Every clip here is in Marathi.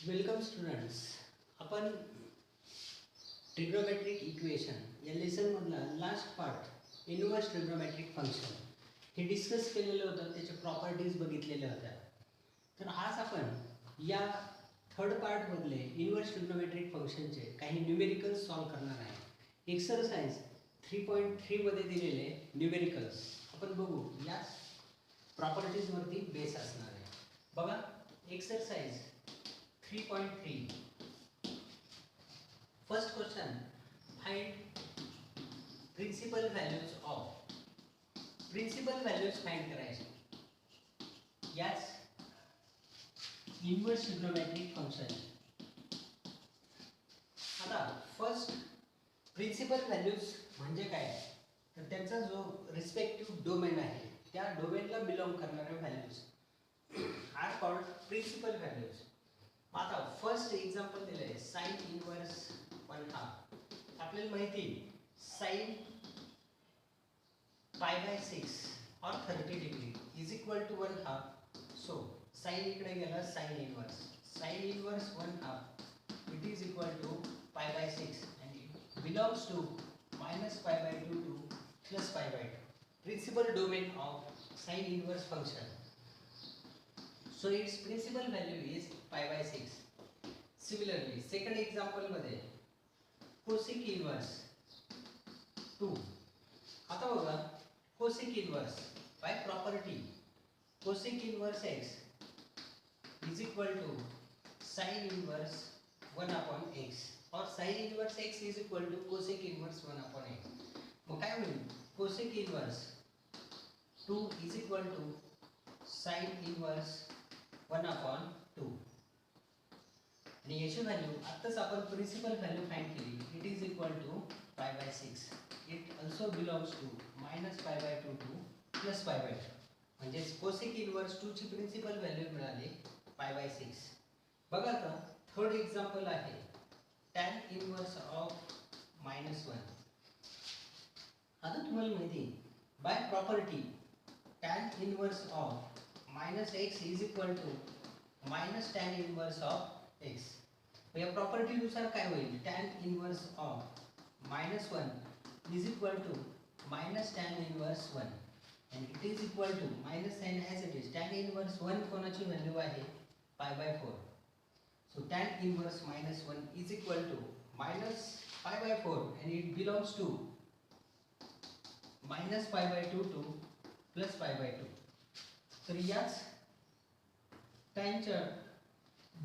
Welcome students. आपण ट्रिग्नोमेट्रिक इक्वेशन या लेसन मधला last part inverse trigonometric function हे डिस्कस केलेलं होतं, त्याचे प्रॉपर्टीज बघितलेल्या होत्या. तर आज आपण या थर्ड पार्ट मधले इनवर्स ट्रिग्नोमेट्रिक फंक्शनचे काही न्यूमेरिकल्स सॉल्व करणार आहे. एक्सरसाइज 3.3 मध्ये दिलेले न्यूमेरिकल्स आपण बघू. या प्रॉपर्टीज वरती बेस असणार आहे. बघा exercise 3.3. First question, find principal values of. Principal values find करायचे याच इनवर्स ट्रिग्नोमेट्रिक फंक्शन. आता फर्स्ट प्रिन्सिपल व्हॅल्यूज म्हणजे काय, तर त्यांचा जो रिस्पेक्टिव्ह डोमेन आहे त्या डोमेनला बिलॉंग करणारे values are called principal values. आता फर्स्ट एक्झाम्पल दिलं आहे साइन इनवर्स 1/2. आपल्याला माहिती साइन π/6 और 30 degree is equal to 1/2. So sine इकडे गेला sine inverse 1/2 it is equal to π/6 and it belongs to -π/2 to +π/2. Principal domain of sin inverse function. So its principal value is π/6. Similarly, second example मध्ये cosec inverse 2. आता बघा cosec inverse by property cosec inverse x is equal to sin inverse 1/x or sin inverse x is equal to cosec inverse 1/x. मग काय होईल, cosec inverse 2 is equal to sin inverse 1/2 आणि याची व्हॅल्यू आताच आपण प्रिन्सिपल व्हॅल्यू फाइंड केली. It is equal to π/6. It also belongs to -π/2 to +π/2. म्हणजे कोसेक इनवर्स 2 ची प्रिन्सिपल व्हॅल्यू मिळाली π/6. बघा आता थर्ड एक्झाम्पल आहे tan इनवर्स ऑफ -1. आता तुम्हाला माहिती by property tan inverse of -x is equal to tan inverse of x. या प्रॉपर्टी नुसार काय होईल, tan inverse of -1 is equal to tan inverse 1 and it is equal to minus sign as it is. tan inverse 1 कोणाची व्हॅल्यू आहे π/4. so tan inverse -1 is equal to -π/4 and it belongs to -π/2 to +π/2. तर याच टाइमच्या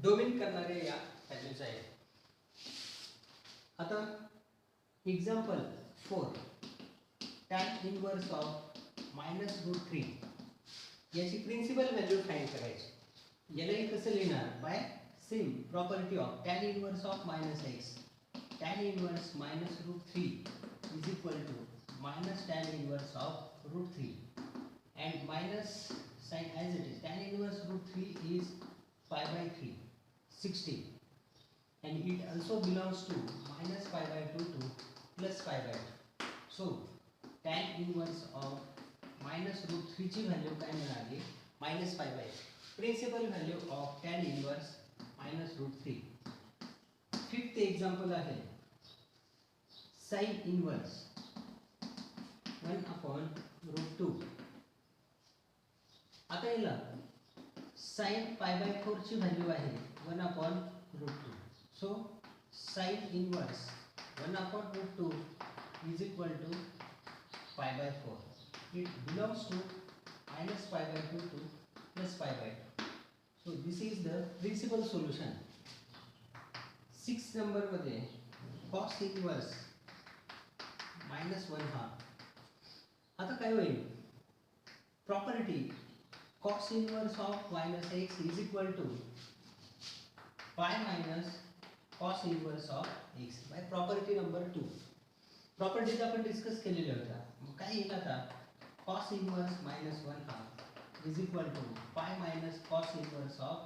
डोमेन करणारे या व्हॅल्यूज आहेत. आता एक्झाम्पल 4 tan इनवर्स ऑफ -√3. याची प्रिन्सिपल व्हॅल्यू फाइंड करायची. यालाही कसं लिहिणार, by same property of tan inverse of -x tan inverse -√3 is equal to tan inverse of √3 and minus sign as it is. tan inverse √3 is π/3 60 and it also belongs to -π/2 to +π/2. so tan inverse of -√3 ची व्हॅल्यू काय मिळाली -π/2. Principal value of tan inverse -√3. Fifth example आहे sin इनवर्स 1/√2. आता याला sin π/4 ची व्हॅल्यू आहे 1/√2. So sin inverse 1/√2 is equal to π/4. It belongs to -π/2 to +π/2. So this is the principal solution. 6 number मध्ये cos इनवर्स -1/2. आता काय होईल, property cos inverse of -x is equal to π minus cos inverse of x by property number 2. Properties आपण डिस्कस केलेल्या होत्या. मग काय येईल आता, cos inverse -1/2 is equal to π minus cos inverse of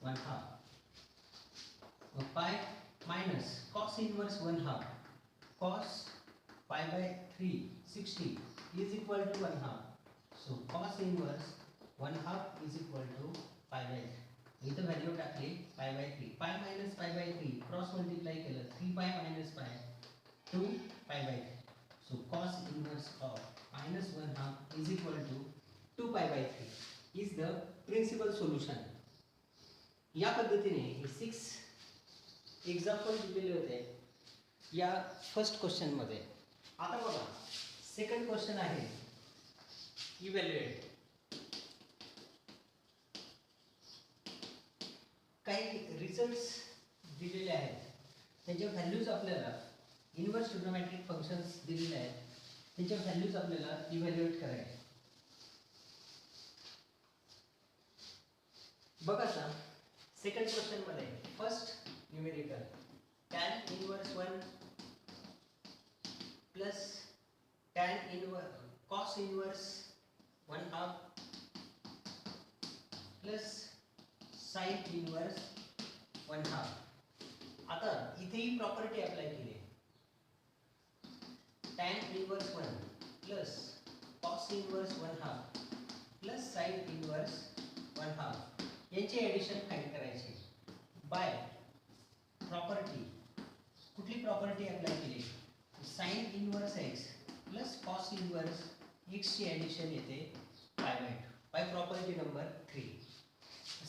1/2. मग π minus cos inverse 1/2 cos π/3 60 is equal to 1/2. so cos inverse 1/2 is equal to π/3. इथं व्हॅल्यू टाकली पाय by 3. Pi minus pi by 3 cross multiply केलं 3 pi minus pi 2 pi by 3. So cos inverse of minus 1/2 is equal to 2 pi by 3 is the principal solution. या पद्धतीने हे 6 एक्झाम्पल दिलेले होते या फर्स्ट क्वेश्चन मध्ये. आता बघा सेकंड क्वेश्चन आहे इव्हॅल्युएट. काही रिझल्ट्स दिलेले आहेत त्यांच्या व्हॅल्यूज आपल्याला इनव्हर्स ट्रिग्नोमेट्रिक फंक्शन्स दिलेले आहेत त्यांच्या व्हॅल्यूज आपल्याला इव्हॅल्युएट करायचे. बघा आता सेकंड क्वेश्चन मध्ये first numerical tan inverse 1 plus tan inverse cos inverse 1/2 plus sin inverse 1/2. आता इथेही प्रॉपर्टी अप्लाय केली आहे. tan inverse 1 plus cos inverse 1/2 plus sin inverse 1/2 यांची ॲडिशन फाइंड करायची बाय प्रॉपर्टी. कुठली प्रॉपर्टी अप्लाय केली? sin inverse x plus cos inverse x ची ॲडिशन येते pi by 2 by property number 3.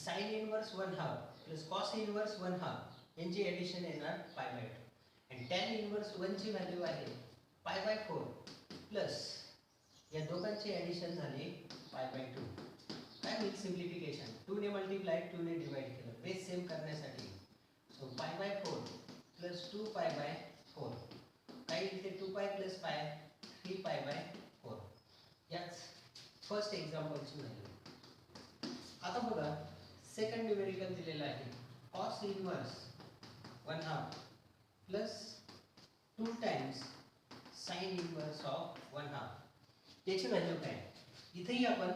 sin inverse 1/2 plus cos inverse 1/2 यांची ॲडिशन येणार पाय बाय 2 आणि tan इनवर्स 1 ची व्हॅल्यू आहे पाय बाय 4 प्लस या दोघांची ॲडिशन झाली पाय बाय 2. काय होईल सिम्प्लिफिकेशन 2 ने मल्टिप्लाय 2 ने डिवाइड केलं बेस सेम करण्यासाठी. सो पाय बाय 4 प्लस 2 पाय बाय 4 काय इथे 2 पाय प्लस पाय 3 पाय बाय 4. याच फर्स्ट एक्झाम्पलची व्हॅल्यू. आता बघा सेकंड न्यूमेरिकल दिलेला आहे cos inverse 1/2 plus 2 times sin inverse of 1/2 याची व्हॅल्यू काय? इथेही आपण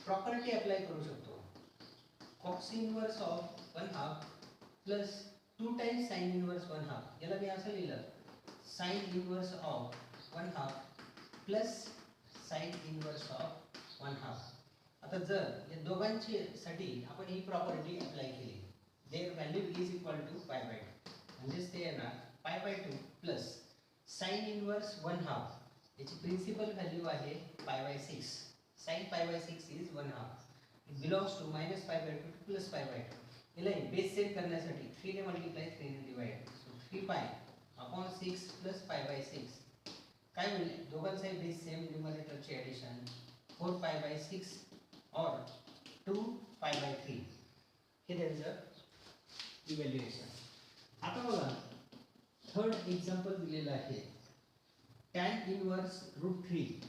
प्रॉपर्टी अप्लाय करू शकतो. cos inverse of 1/2 plus 2 times sin inverse 1/2 याला मी असं लिहिलं sin inverse of 1/2 plus sin inverse of 1/2. आता जर या दोघांसाठी आपण ही प्रॉपर्टी अप्लाय केली their value is equal to pi by 2 म्हणजेच ते येणार पाय बाय 2 प्लस sin इनवर्स 1/2 याची प्रिन्सिपल व्हॅल्यू आहे pi by 6. sin pi by 6 is 1/2. It belongs to minus pi by 2 plus pi by 2. याला बेस सेम करण्यासाठी 3 ने मल्टिप्लाय 3 ने divide. So 3 pi upon 6 plus pi by 6 काय होईल दोघांचाही बेस सेम न्यूमरेटरची ॲडिशन 4 पाय बाय 6 और 2 पाय बाय 3 हे त्यांचं इव्हॅल्युएशन. आता बघा थर्ड एक्झाम्पल दिलेलं आहे tan inverse √3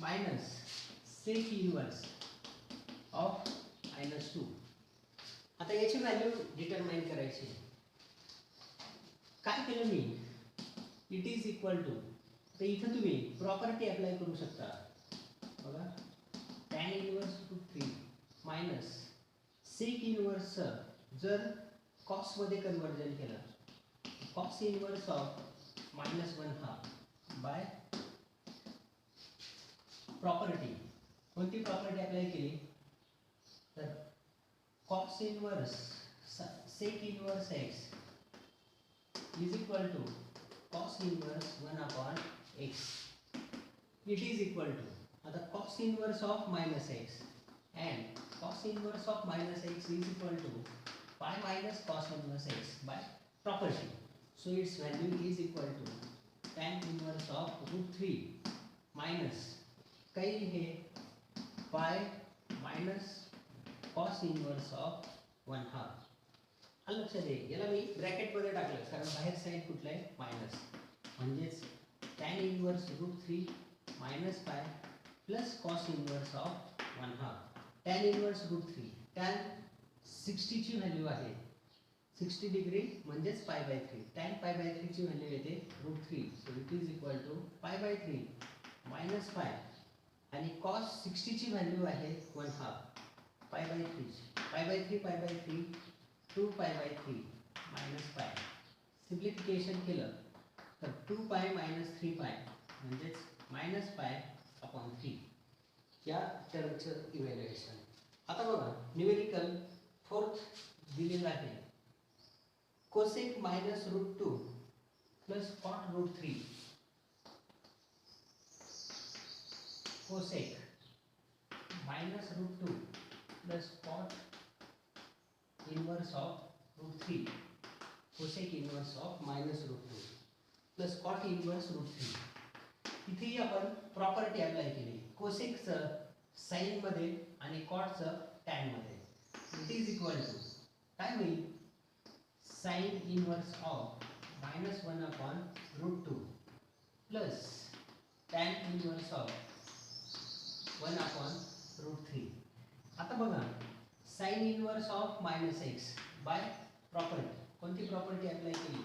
minus sec inverse of -2. आता याची व्हॅल्यू डिटरमाइन करायची. काय केलं मी इट इज इक्वल टू तर इथं तुम्ही प्रॉपर्टी अप्लाय करू शकता. बघा tan inverse √3 minus sec inverse जर cos मध्ये कन्वर्जन केलं cos inverse of -1/2 by property. कोणती प्रॉपर्टी अप्लाय केली तर cos inverse sec inverse x is equal to cos inverse 1/x. It is equal to आता cos inverse of -x and cos inverse of -x is equal to pi minus cos inverse x by property. So its value is equal to tan inverse of √3 minus काही हे pi minus cos inverse of 1/2. आलं लक्षात येईल. याला मी ब्रॅकेट मध्ये टाकलं कारण बाहेर साईड कुठलं आहे मायनस म्हणजेच tan inverse √3 minus pi plus cos inverse of 1/2. tan inverse √3 tan 60 ची व्हॅल्यू आहे 60 डिग्री म्हणजेच पाय बाय 3 tan पाय बाय 3 ची व्हॅल्यू येते √3. So it is equal to pi by 3 minus pi आणि cos 60 ची व्हॅल्यू आहे 1/2 पाय by 3 pi by 3 pi by 3 2 pi by 3 minus पाय. सिम्प्लिफिकेशन केलं तर 2 पाय मायनस 3 पाय म्हणजेच मायनस पाय अपॉन 3. या टर्मचं इव्हॅल्युएशन. आता बघा न्यूमेरिकल फोर्थ दिलेलं आहे cosec minus root 2 plus cot root 3. Cosec minus root 2 plus cot inverse of root 3. Cosec inverse of minus root 2 plus cot inverse root 3. इथेही आपण प्रॉपर्टी अप्लाय केली कोसेकचं साइन मध्ये आणि कॉटचं टॅन मध्ये. इट इज इक्वल टू काय होईल sine inverse of minus 1 upon root 2 plus tan inverse of 1 upon root 3. आता बघा sine inverse of minus x by property. कोणती प्रॉपर्टी अप्लाय केली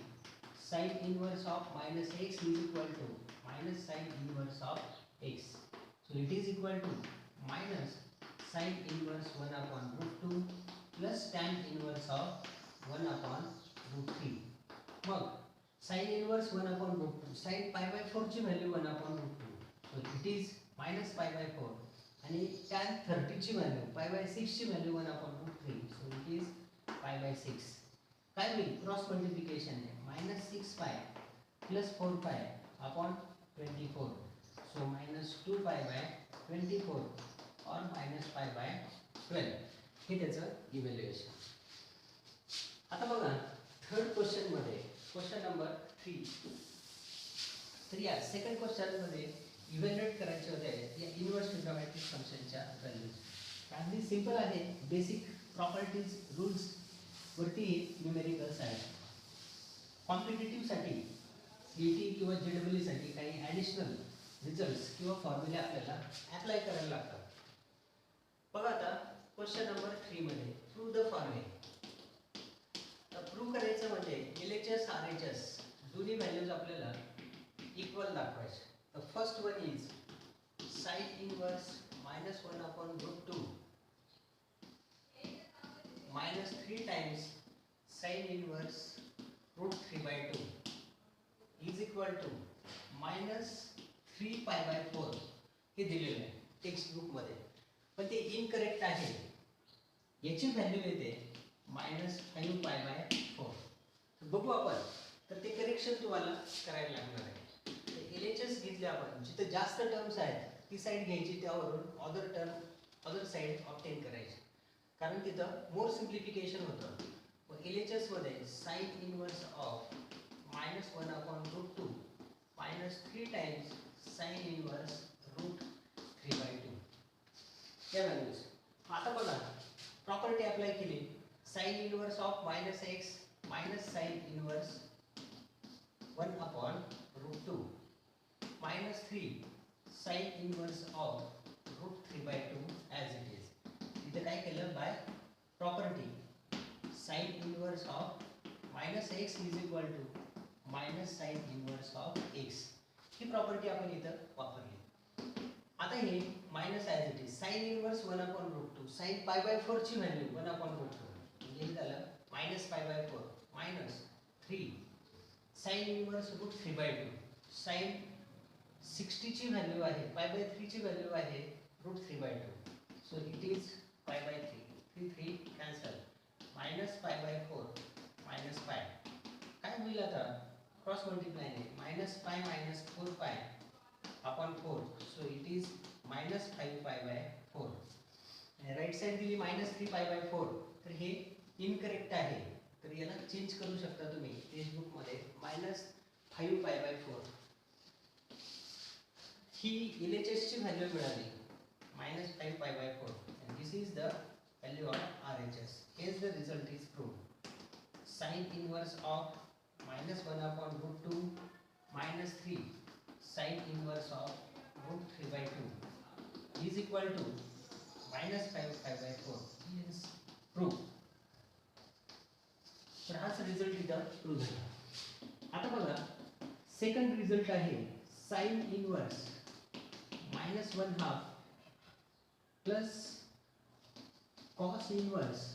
sine inverse of minus x is equal to minus sin inverse of x. So it is equal to minus sin inverse 1 upon root 2 plus tan inverse of 1 upon root 3. मग sin inverse 1 upon root 2 sin pi by 4 ची value 1 upon root 2. So it is minus pi by 4 आणि tan 30 ची व्हॅल्यू pi by 6 ची value 1 upon root 3. So it is pi by 6. काय होईल क्रॉस मल्टिप्लिकेशन आहे minus 6 pi plus 4 pi upon 24. So minus 2 pi by 24 or minus pi by 12. हे त्याचं इव्हॅल्युएशन. आता बघा थर्ड क्वेश्चन मध्ये क्वेश्चन नंबर 3. तर या सेकंड क्वेश्चन मध्ये इव्हॅल्युएट करायचे होते या इन्व्हर्स ट्रिग्नोमेट्रिक फंक्शनच्या व्हॅल्यूज. अगदी सिंपल आहे बेसिक प्रॉपर्टीज रूल्स वरती न्यूमेरिकल्स आहेत. कॉम्पिटिटिव्ह साठी सीईटी किंवा जेडब्ल्यू साठी काही ॲडिशनल रिझल्ट्स किंवा फॉर्म्युले आपल्याला अप्लाय करायला लागतात. बघा आता क्वेश्चन नंबर 3 मध्ये प्रूव्ह द फॉलोइंग. तर प्रूव्ह करायचं म्हणजे एलएचएस आरएचएस दोन्ही व्हॅल्यूज आपल्याला इक्वल दाखवायचे. The first one is sine inverse minus 1 upon root 2 minus 3 times sine inverse root 3 by 2 is equal to minus 3 pi by 4. हे दिलेलं आहे टेक्स्ट बुक मध्ये पण ते इनकरेक्ट आहे. याची व्हॅल्यू येते मायनस 5 पाय बाय 4. बघू आपण तर ते करेक्शन तुम्हाला करायला लागणार आहे. एलएचएस घेतले आपण जिथे जास्त टर्म्स आहेत ती साईड घ्यायची त्यावरून अदर साईड ऑब्टेन करायची कारण तिथं मोर सिम्प्लिफिकेशन होतं. एलएचएस मध्ये sign inverse of minus 1 upon root 2 minus 3 times sin inverse root 3 by 2. या व्हॅल्यूज. आता बघा प्रॉपर्टी अप्लाय केली sin inverse of minus x minus sin inverse 1 upon root 2 minus 3 sin inverse of root 3 by 2 as it is. इथे काय केलं by property sin inverse of minus x is equal to minus sine inverse of x. ही प्रॉपर्टी आपण इथं वापरली. आता हे minus as it is sine inverse 1 upon root 2 sine pi by 4 ची व्हॅल्यू 1 अपॉन रूट 2 म्हणजे झालं minus pi by 4 minus 3 sine inverse root 3 by 2 sine 60 ची व्हॅल्यू आहे पाय बाय 3 ची व्हॅल्यू आहे root 3 by 2. So it is pi by 3 3 cancel minus pi by 4 minus pi. काय होईल आता क्रॉस मल्टिप्लाय ने minus pi minus 4 pi upon 4. So it is minus 5 pi by 4. Right side दिली मायनस 3 पाय बाय 4 तर हे इनकरेक्ट आहे. तर याला चेंज करू शकता तुम्ही टेक्स्ट बुक मध्ये minus 5 pi by 4. He LHS ची व्हॅल्यू मिळाली minus 5 pi by 4 and this is the value of RHS. Hence the result is proved. Sin inverse of minus 1 upon root 2 minus 3 sin inverse of root 3 by 2 is equal to minus 5 by 4 is proof. तर हाच रिझल्ट इथं प्रूव्ह झाला. आता बघा सेकंड रिझल्ट आहे sine inverse minus 1/2 plus cos inverse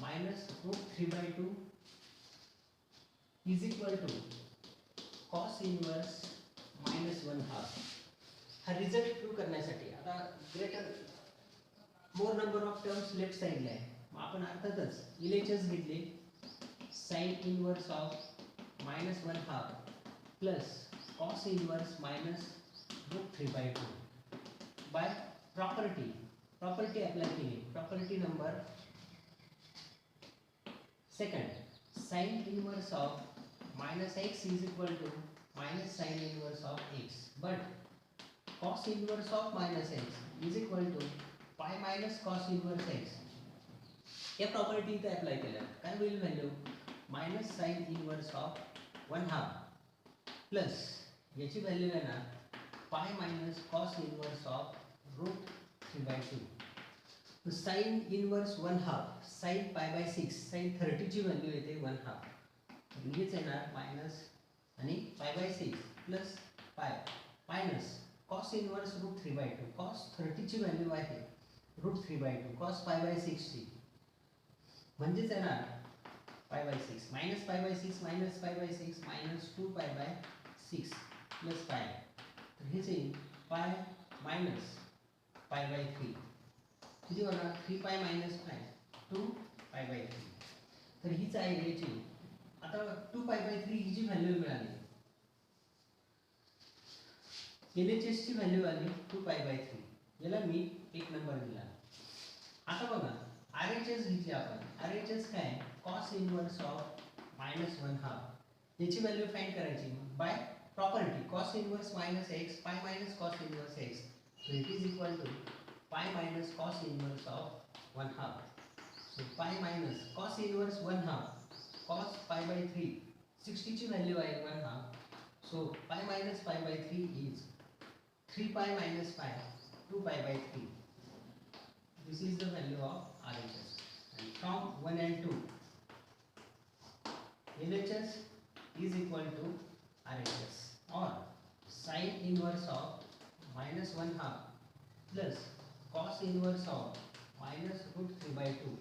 minus root 3 by 2 is equal to cos inverse minus 1/2. हा रिझल्ट प्रूव्ह करण्यासाठी आता greater more number of terms left साईडला आहे, मग आपण अर्थातच इलेचर्स घेतले sine inverse of minus one half plus cos inverse minus root 3/2 by property apply केली, property number second sine inverse of minus x is equal to minus sin inverse of x, but cos inverse of minus x is equal to pi minus cos inverse x. या प्रॉपर्टी इथे अप्लाय केल्या काय होईल value minus sine inverse of one half plus याची व्हॅल्यू येणार pi minus cos inverse of root 3/2. Sine inverse one half sine pi by 6 sine 30 ची व्हॅल्यू येते वन हाफ, म्हणजेच येणार मायनस आणि pi by 6 plus pi minus cos inverse root 3/2. Cos 30 ची व्हॅल्यू आहे रूट 3/2 कॉस पाय बाय 6 ची, म्हणजेच येणार पाय by 6 minus pi by 6 minus pi by 6 minus 2 pi by 6 plus पाय, तर हेच येईल पाय मायनस पाय बाय 3 किती होणार 3 pi minus pi 2 pi by 3. तर हीच आहे याची आता 2 पाय बाय 3 ही जी व्हॅल्यू मिळाली LHS ची व्हॅल्यू आली 2 पाय बाय 3, याला मी एक नंबर दिला. आता बघा RHS घेतली आपण, RHS काय cos inverse of minus one half, याची व्हॅल्यू फाइंड करायची by property cos inverse minus x pi minus cos inverse x, so it is equal to pi minus cos inverse of one half. So pi minus cos inverse one half cos pi by 3 60 ची व्हॅल्यू आहे 1 half, so pi minus pi by 3 is 3 pi minus pi 2 pi by 3. This is the value of RHS, and from 1 and 2 LHS is equal to RHS, or sin inverse of minus 1 half plus cos inverse of minus root 3/2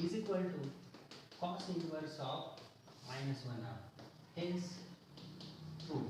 is equal to cos inverse of minus 1 half. Hence true.